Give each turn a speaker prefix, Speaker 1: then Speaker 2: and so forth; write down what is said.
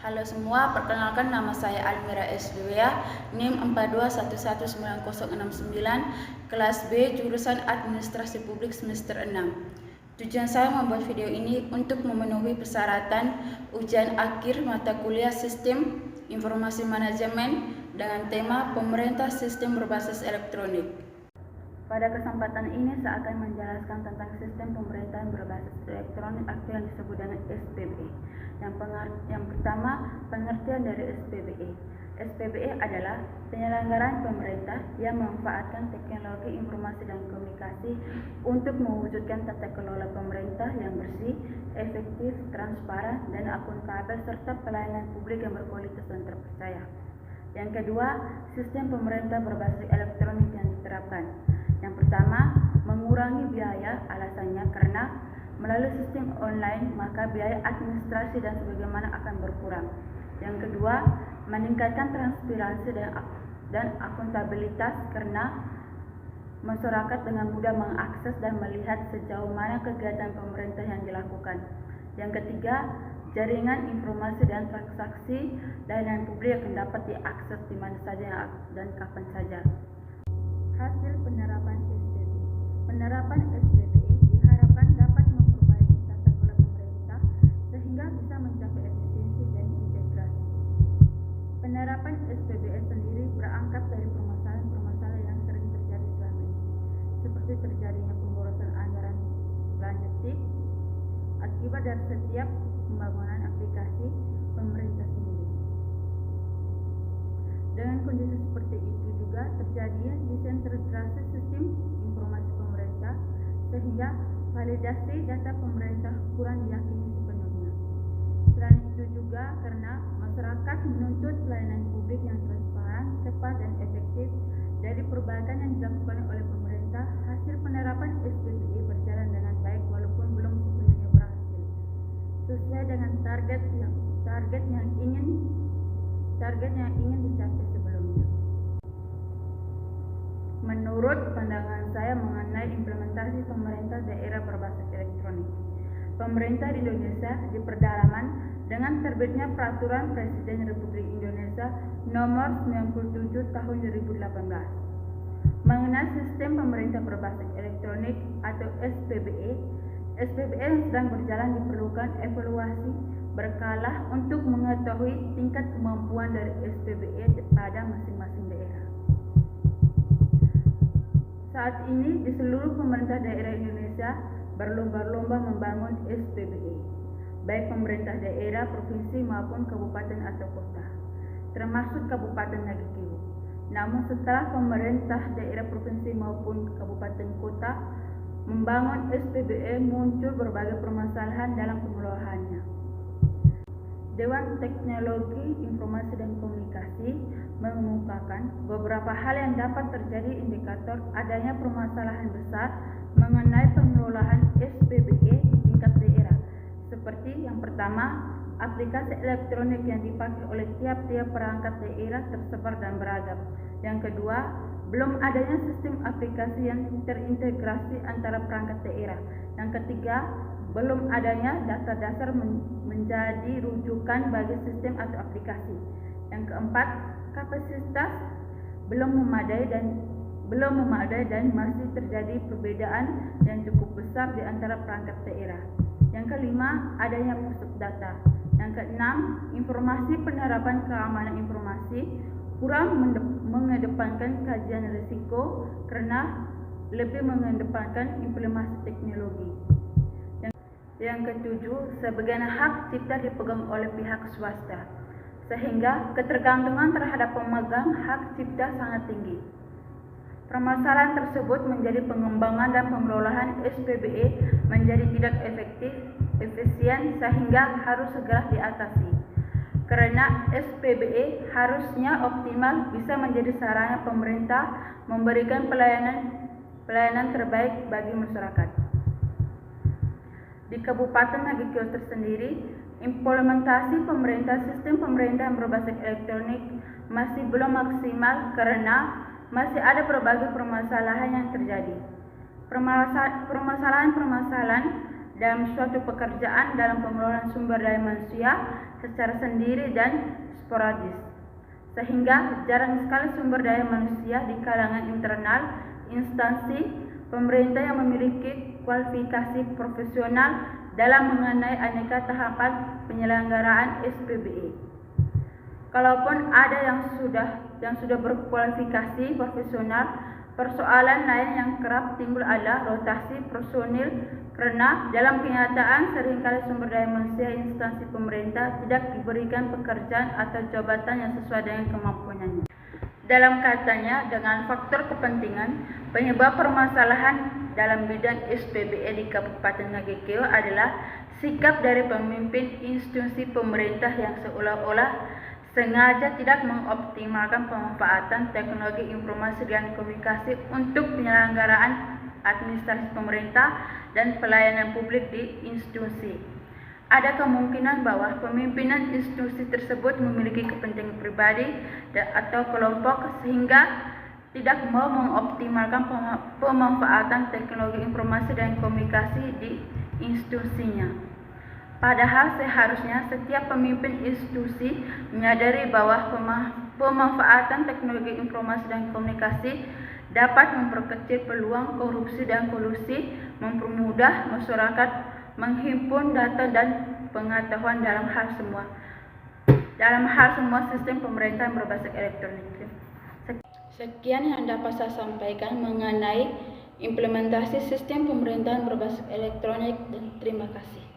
Speaker 1: Halo semua, perkenalkan nama saya Almira SBWA, NIM 4211969, kelas B, jurusan Administrasi Publik semester 6. Tujuan saya membuat video ini untuk memenuhi persyaratan ujian akhir mata kuliah Sistem Informasi Manajemen dengan tema Pemerintah Sistem Berbasis Elektronik. Pada kesempatan ini saya akan menjelaskan tentang sistem pemerintahan berbasis elektronik atau yang disebut dengan SPBE. Yang pertama, pengertian dari SPBE. SPBE adalah penyelenggaraan pemerintah yang memanfaatkan teknologi informasi dan komunikasi untuk mewujudkan tata kelola pemerintah yang bersih, efektif, transparan, dan akuntabel serta pelayanan publik yang berkualitas dan terpercaya. Yang kedua, sistem pemerintah berbasis elektronik yang diterapkan. Yang pertama, mengurangi biaya, alasannya karena melalui sistem online maka biaya administrasi dan sebagaimana akan berkurang. Yang kedua, meningkatkan transparansi dan akuntabilitas karena masyarakat dengan mudah mengakses dan melihat sejauh mana kegiatan pemerintah yang dilakukan. Yang ketiga, jaringan informasi dan transaksi layanan publik yang dapat diakses di mana saja dan kapan saja. Hasil penerapan SPBE. Penerapan SPBE diharapkan dapat memperbaiki tata kelola pemerintah sehingga bisa mencapai efisiensi dan integrasi. Penerapan SPBE sendiri berangkat dari permasalahan-permasalahan yang sering terjadi selama ini, seperti terjadinya pemborosan anggaran belanja TIP akibat dari setiap pembangunan aplikasi pemerintah sendiri. Dengan kondisi seperti itu juga terjadinya desentralisasi sistem informasi pemerintah sehingga validasi data pemerintah kurang diyakini sepenuhnya. Selain itu juga karena masyarakat menuntut pelayanan publik yang transparan, cepat dan efektif dari perbaikan yang dilakukan oleh pemerintah. Hasil penerapan SPBE berjalan dengan baik walaupun belum sepenuhnya berhasil sesuai dengan target yang ingin dicapai sebelumnya. Menurut pandangan saya mengenai implementasi pemerintah daerah berbasis elektronik, pemerintah di Indonesia di perdalaman dengan terbitnya Peraturan Presiden Republik Indonesia Nomor 97 Tahun 2018 mengenai sistem pemerintah berbasis elektronik atau SPBE. SPBE yang sedang berjalan diperlukan evaluasi berkala untuk mengetahui tingkat kemampuan dari SPBE pada masing-masing daerah. Saat ini di seluruh pemerintah daerah Indonesia berlomba-lomba membangun SPBE, baik pemerintah daerah, provinsi maupun kabupaten atau kota, termasuk Kabupaten Nagrikiwo. Namun setelah pemerintah daerah, provinsi maupun kabupaten kota membangun SPBE, muncul berbagai permasalahan dalam pengelolaannya. Dewan Teknologi Informasi dan Komunikasi mengungkapkan beberapa hal yang dapat terjadi indikator adanya permasalahan besar mengenai pengelolaan SPBE di tingkat daerah. Seperti yang pertama, aplikasi elektronik yang dipakai oleh tiap-tiap perangkat daerah tersebar dan beragam. Yang kedua, belum adanya sistem aplikasi yang terintegrasi antara perangkat daerah. Yang ketiga, belum adanya data dasar menjadi rujukan bagi sistem atau aplikasi. Yang keempat, kapasitas belum memadai dan masih terjadi perbedaan yang cukup besar di antara perangkat daerah. Yang kelima, adanya pusat data. Yang keenam, informasi penerapan keamanan informasi kurang mengedepankan kajian risiko karena lebih mengedepankan implementasi teknologi. Yang ketujuh, sebagian hak cipta dipegang oleh pihak swasta, sehingga ketergantungan terhadap pemegang hak cipta sangat tinggi. Permasalahan tersebut menjadi pengembangan dan pengelolaan SPBE menjadi tidak efisien sehingga harus segera diatasi. Karena SPBE harusnya optimal bisa menjadi sarana pemerintah memberikan pelayanan terbaik bagi masyarakat. Di Kabupaten Nagrikiwo tersendiri, implementasi sistem pemerintahan berbasis elektronik masih belum maksimal karena masih ada berbagai permasalahan yang terjadi. Permasalahan dalam suatu pekerjaan dalam pengelolaan sumber daya manusia secara sendiri dan sporadis, sehingga jarang sekali sumber daya manusia di kalangan internal instansi pemerintah yang memiliki kualifikasi profesional dalam mengenai aneka tahapan penyelenggaraan SPBE. Kalaupun ada yang sudah berkualifikasi profesional, persoalan lain yang kerap timbul adalah rotasi personil, karena dalam kenyataan seringkali sumber daya manusia instansi pemerintah tidak diberikan pekerjaan atau jabatan yang sesuai dengan kemampuannya. Dalam katanya, dengan faktor kepentingan, penyebab permasalahan dalam bidang SPBE di Kabupaten Nagekeo adalah sikap dari pemimpin institusi pemerintah yang seolah-olah sengaja tidak mengoptimalkan pemanfaatan teknologi informasi dan komunikasi untuk penyelenggaraan administrasi pemerintah dan pelayanan publik di institusi. Ada kemungkinan bahwa pemimpinan institusi tersebut memiliki kepentingan pribadi atau kelompok sehingga tidak mau mengoptimalkan pemanfaatan teknologi informasi dan komunikasi di institusinya. Padahal seharusnya setiap pemimpin institusi menyadari bahwa pemanfaatan teknologi informasi dan komunikasi dapat memperkecil peluang korupsi dan kolusi, mempermudah masyarakat menghimpun data dan pengetahuan dalam hal semua sistem pemerintahan berbasis elektronik. Sekian yang dapat saya sampaikan mengenai implementasi sistem pemerintahan berbasis elektronik, dan terima kasih.